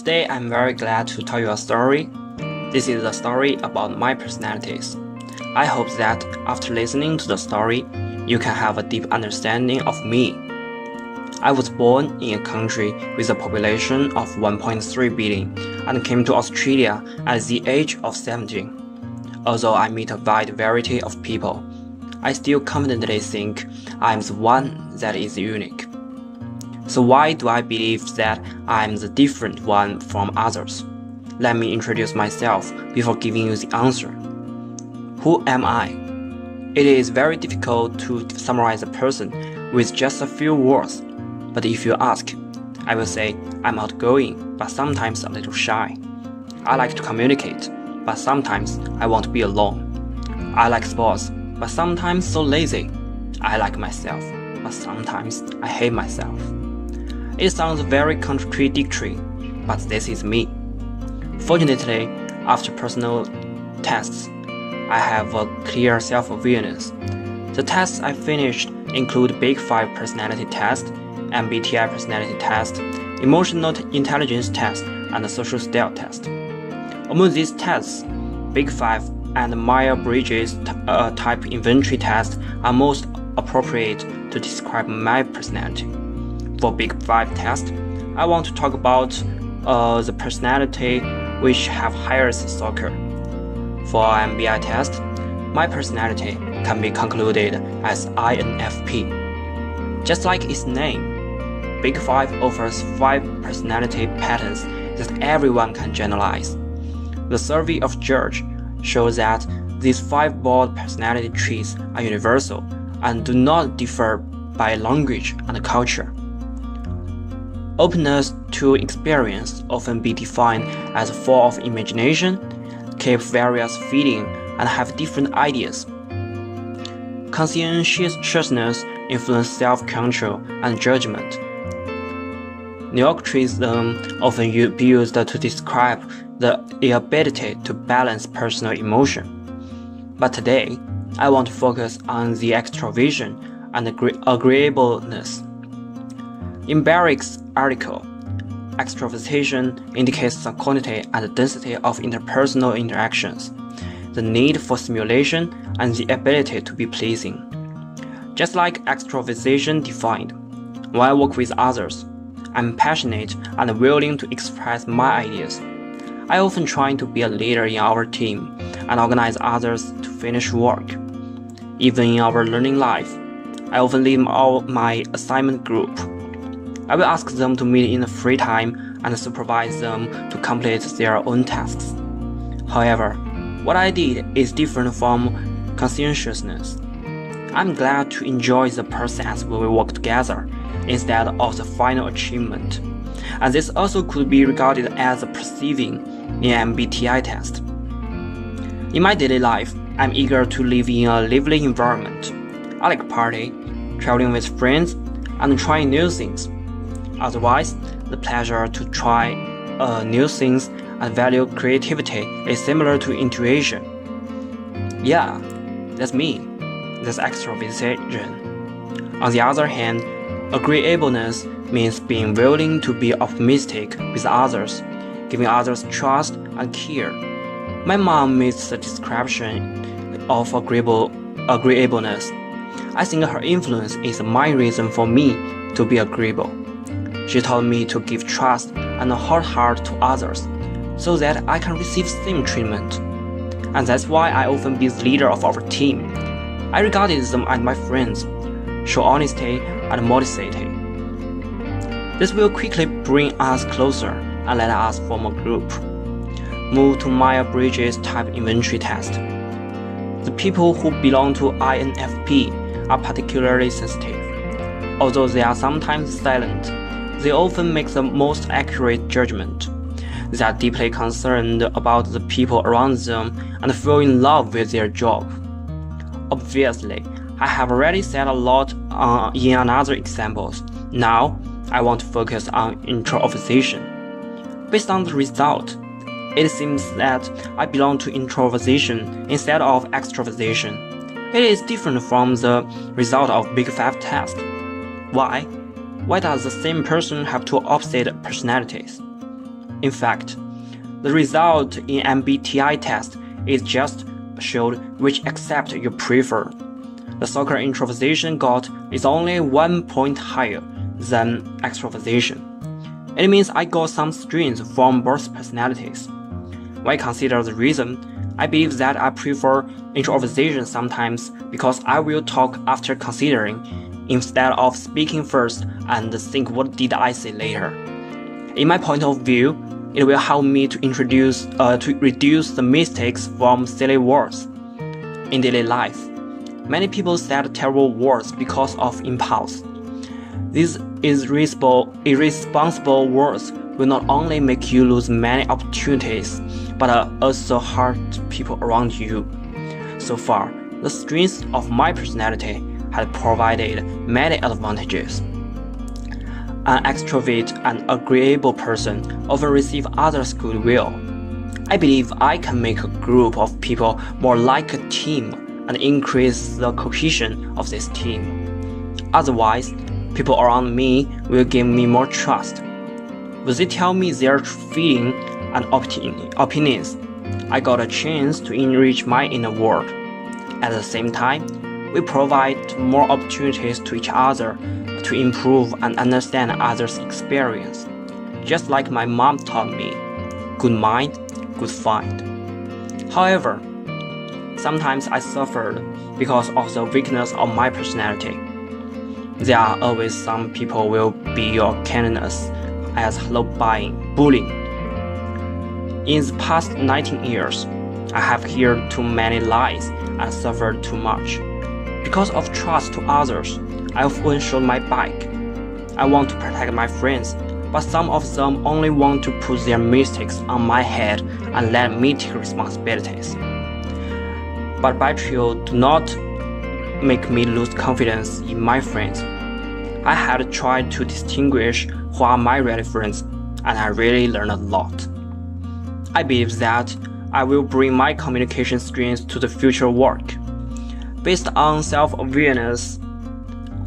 Today I'm very glad to tell you a story. This is a story about my personalities. I hope that after listening to the story, you can have a deep understanding of me. I was born in a country with a population of 1.3 billion and came to Australia at the age of 17. Although I meet a wide variety of people, I still confidently think I am the one that is unique. So why do I believe that I am the different one from others? Let me introduce myself before giving you the answer. Who am I? It is very difficult to summarize a person with just a few words, but if you ask, I will say I'm outgoing, but sometimes a little shy. I like to communicate, but sometimes I want to be alone. I like sports, but sometimes so lazy. I like myself, but sometimes I hate myself. It sounds very contradictory, but this is me. Fortunately, after personal tests, I have a clear self-awareness. The tests I finished include Big 5 personality test, MBTI personality test, emotional intelligence test, and the social style test. Among these tests, Big 5 and Myers-Briggs type inventory test are most appropriate to describe my personality. For Big 5 test, I want to talk about the personality which have highest stalker. For MBTI test, my personality can be concluded as INFP. Just like its name, Big 5 offers 5 personality patterns that everyone can generalize. The survey of George shows that these 5 broad personality traits are universal and do not differ by language and culture. Openness to experience often be defined as full of imagination, keep various feelings, and have different ideas. Conscientiousness influence self-control and judgment. Neuroticism often be used to describe the ability to balance personal emotion. But today, I want to focus on the extroversion and agreeableness. In Barrick's article, extroversion indicates the quantity and density of interpersonal interactions, the need for stimulation, and the ability to be pleasing. Just like extroversion defined, when I work with others, I'm passionate and willing to express my ideas. I often try to be a leader in our team and organize others to finish work. Even in our learning life, I often lead my assignment group. I will ask them to meet in the free time and supervise them to complete their own tasks. However, what I did is different from conscientiousness. I'm glad to enjoy the process when we work together instead of the final achievement, and this also could be regarded as a perceiving in MBTI test. In my daily life, I'm eager to live in a lively environment. I like party, traveling with friends, and trying new things. Otherwise, the pleasure to try new things and value creativity is similar to intuition. Yeah, that's me. That's extroversion. On the other hand, agreeableness means being willing to be optimistic with others, giving others trust and care. My mom meets the description of agreeableness. I think her influence is my reason for me to be agreeable. She taught me to give trust and a hard heart to others so that I can receive same treatment. And that's why I often be the leader of our team. I regarded them as my friends, show honesty and modesty. This will quickly bring us closer and let us form a group. Move to Myers-Briggs type inventory test. The people who belong to INFP are particularly sensitive. Although they are sometimes silent, they often make the most accurate judgment. They are deeply concerned about the people around them and fall in love with their job. Obviously, I have already said a lot in other examples. Now, I want to focus on introversion. Based on the result, it seems that I belong to introversion instead of extroversion. It is different from the result of Big 5 test. Why? Why does the same person have two opposite personalities? In fact, the result in MBTI test is just showed which accept you prefer. The soccer introversion got is only 1 point higher than extroversion. It means I got some strengths from both personalities. When I consider the reason, I believe that I prefer introversion sometimes because I will talk after considering instead of speaking first and think what did I say later. In my point of view, it will help me to reduce the mistakes from silly words. In daily life, many people said terrible words because of impulse. These irresponsible words will not only make you lose many opportunities, but also hurt people around you. So far, the strengths of my personality has provided many advantages. An extrovert and agreeable person often receive others' goodwill. I believe I can make a group of people more like a team and increase the cohesion of this team. Otherwise, people around me will give me more trust. When they tell me their feelings and opinions, I got a chance to enrich my inner world. At the same time, we provide more opportunities to each other to improve and understand others' experience. Just like my mom taught me, good mind, good fight. However, sometimes I suffered because of the weakness of my personality. There are always some people will be your kindness as bullying. In the past 19 years, I have heard too many lies and suffered too much. Because of trust to others, I often showed my back. I want to protect my friends, but some of them only want to put their mistakes on my head and let me take responsibilities. But betrayal do not make me lose confidence in my friends. I had tried to distinguish who are my real friends, and I really learned a lot. I believe that I will bring my communication strengths to the future work. Based on self-awareness,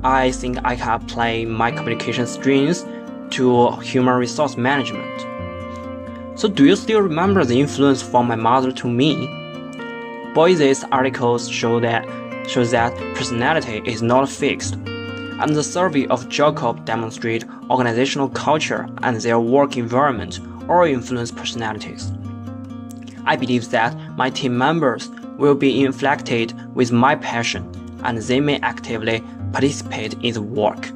I think I can apply my communication strengths to human resource management. So do you still remember the influence from my mother to me? Boy, these articles show that personality is not fixed, and the survey of Jacob demonstrate organizational culture and their work environment all influence personalities. I believe that my team members will be inflected with my passion, and they may actively participate in the work.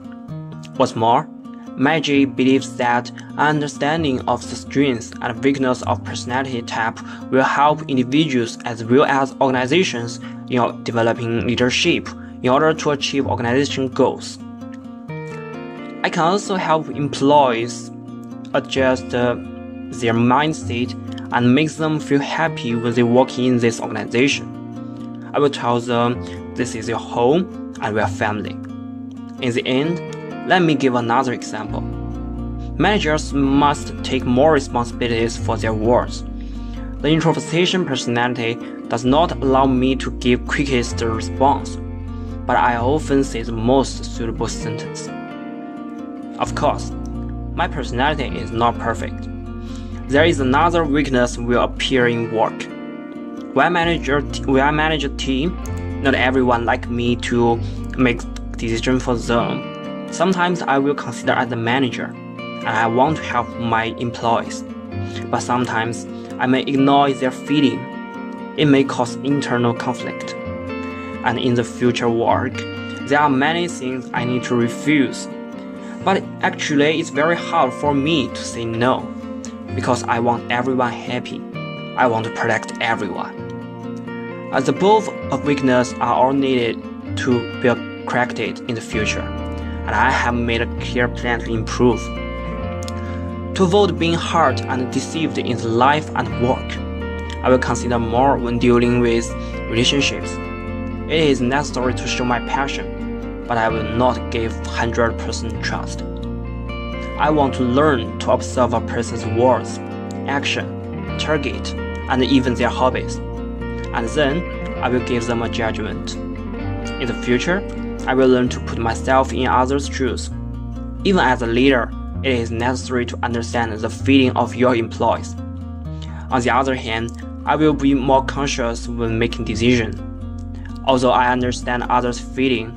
What's more, Maggie believes that an understanding of the strengths and weaknesses of personality type will help individuals as well as organizations in developing leadership in order to achieve organization goals. I can also help employees adjust their mindset and make them feel happy when they work in this organization. I will tell them this is your home and your family. In the end, let me give another example. Managers must take more responsibilities for their words. The introversion personality does not allow me to give quickest response, but I often say the most suitable sentence. Of course, my personality is not perfect. There is another weakness will appear in work. When I manage a team, not everyone like me to make decisions for them. Sometimes I will consider as a manager, and I want to help my employees. But sometimes I may ignore their feeling. It may cause internal conflict. And in the future work, there are many things I need to refuse. But actually, it's very hard for me to say no, because I want everyone happy. I want to protect everyone. As the both of weakness are all needed to be corrected in the future, and I have made a clear plan to improve. To avoid being hurt and deceived in life and work, I will consider more when dealing with relationships. It is necessary to show my passion, but I will not give 100% trust. I want to learn to observe a person's words, action, target, and even their hobbies, and then I will give them a judgment. In the future, I will learn to put myself in others' shoes. Even as a leader, it is necessary to understand the feeling of your employees. On the other hand, I will be more conscious when making decisions. Although I understand others' feeling,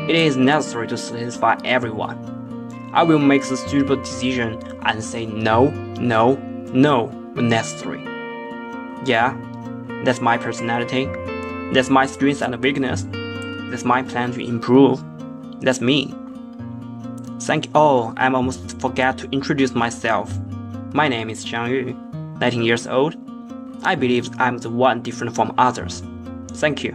it is necessary to satisfy everyone. I will make the suitable decision and say no, no, no when necessary. Yeah, that's my personality. That's my strengths and weakness. That's my plan to improve. That's me. Thank you all. I almost forgot to introduce myself. My name is Xiang Yu, 19 years old. I believe I'm the one different from others. Thank you.